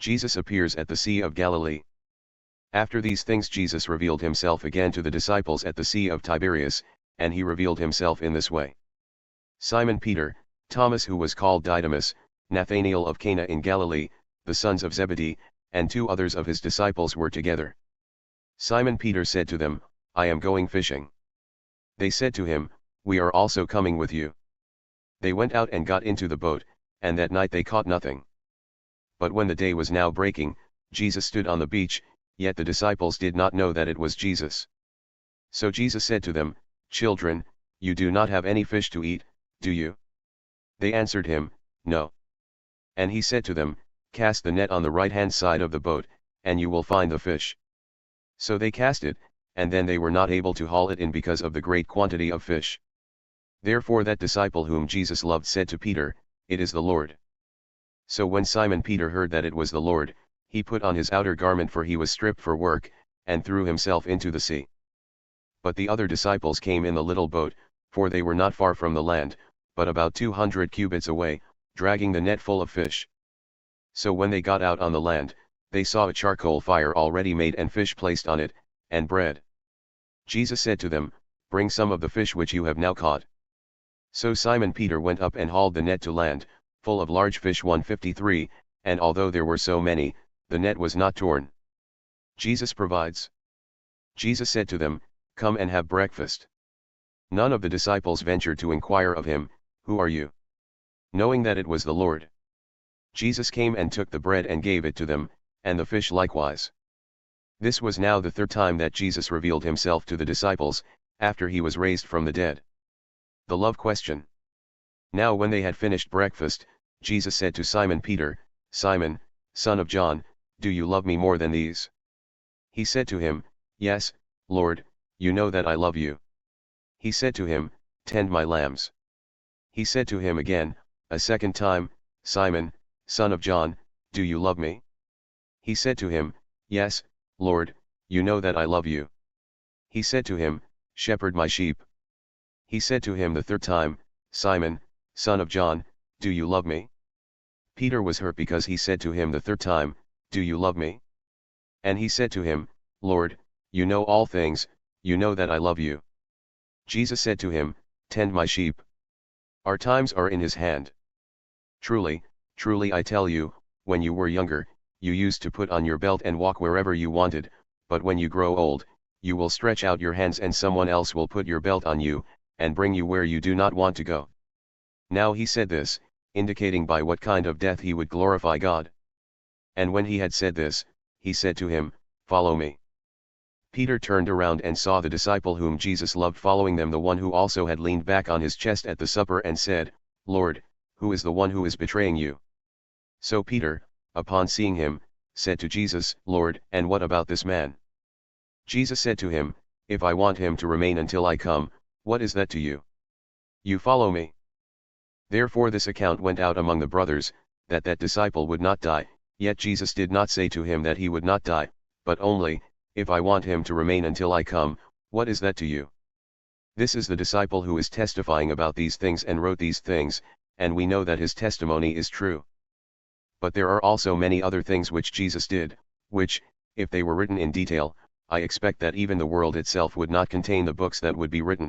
Jesus appears at the Sea of Galilee. After these things Jesus revealed himself again to the disciples at the Sea of Tiberias, and he revealed himself in this way. Simon Peter, Thomas who was called Didymus, Nathanael of Cana in Galilee, the sons of Zebedee, and 2 others of his disciples were together. Simon Peter said to them, I am going fishing. They said to him, We are also coming with you. They went out and got into the boat, and that night they caught nothing. But when the day was now breaking, Jesus stood on the beach, yet the disciples did not know that it was Jesus. So Jesus said to them, Children, you do not have any fish to eat, do you? They answered him, No. And he said to them, Cast the net on the right-hand side of the boat, and you will find the fish. So they cast it, and then they were not able to haul it in because of the great quantity of fish. Therefore that disciple whom Jesus loved said to Peter, It is the Lord. So when Simon Peter heard that it was the Lord, he put on his outer garment, for he was stripped for work, and threw himself into the sea. But the other disciples came in the little boat, for they were not far from the land, but about 200 cubits away, dragging the net full of fish. So when they got out on the land, they saw a charcoal fire already made and fish placed on it, and bread. Jesus said to them, Bring some of the fish which you have now caught. So Simon Peter went up and hauled the net to land, full of large fish 153, and although there were so many, the net was not torn. Jesus provides. Jesus said to them, Come and have breakfast. None of the disciples ventured to inquire of him, Who are you? Knowing that it was the Lord. Jesus came and took the bread and gave it to them, and the fish likewise. This was now the 3rd time that Jesus revealed himself to the disciples, after he was raised from the dead. The love question. Now when they had finished breakfast, Jesus said to Simon Peter, Simon, son of John, do you love me more than these? He said to him, Yes, Lord, you know that I love you. He said to him, Tend my lambs. He said to him again, a second time, Simon, son of John, do you love me? He said to him, Yes, Lord, you know that I love you. He said to him, Shepherd my sheep. He said to him the 3rd time, Simon, son of John, do you love me? Peter was hurt because he said to him the 3rd time, Do you love me? And he said to him, Lord, you know all things, you know that I love you. Jesus said to him, Tend my sheep. Our times are in his hand. Truly, truly I tell you, when you were younger, you used to put on your belt and walk wherever you wanted, but when you grow old, you will stretch out your hands and someone else will put your belt on you, and bring you where you do not want to go. Now he said this, indicating by what kind of death he would glorify God. And when he had said this, he said to him, Follow me. Peter turned around and saw the disciple whom Jesus loved following them, the one who also had leaned back on his chest at the supper, and said, Lord, who is the one who is betraying you? So Peter, upon seeing him, said to Jesus, Lord, and what about this man? Jesus said to him, If I want him to remain until I come, what is that to you? You follow me. Therefore this account went out among the brothers, that disciple would not die, yet Jesus did not say to him that he would not die, but only, If I want him to remain until I come, what is that to you? This is the disciple who is testifying about these things and wrote these things, and we know that his testimony is true. But there are also many other things which Jesus did, which, if they were written in detail, I expect that even the world itself would not contain the books that would be written.